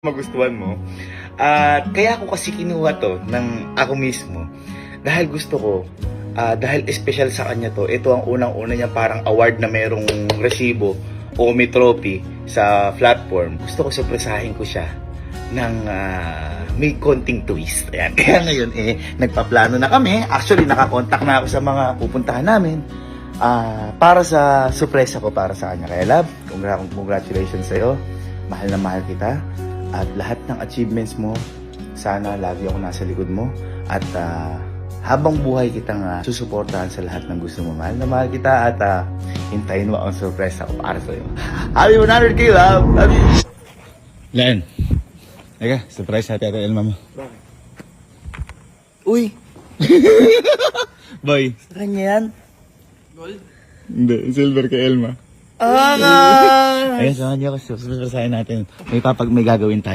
magustuhan mo. At kaya ako kasi kinuha to ng ako mismo. Dahil gusto ko, dahil special sa kanya to, ito ang unang-una niya parang award na merong resibo o may trophy sa platform. Gusto ko surpresahin ko siya ng may konting twist. Ayan. Kaya ngayon, nagpaplano na kami. Actually, nakakontak na ako sa mga pupuntahan namin para sa surpresa ko para sa kanya. Kaya love, congratulations sa'yo. Mahal na mahal kita. At lahat ng achievements mo, sana lagi ako nasa likod mo. At habang buhay kitang susuportahan sa lahat ng gusto mo. Mahal na mahal kita at hintayin mo ang surpresa ko para sa'yo. Happy 100K, love! Love you! Len, eka, surprise natin Ate Elma mo. Bakit? Uy! Boy. Sa kanya yan? Gold? Hindi, silver kay Elma. Ah nga! Ayun, samahan niyo ako. Surprisahin natin. May gagawin tayo.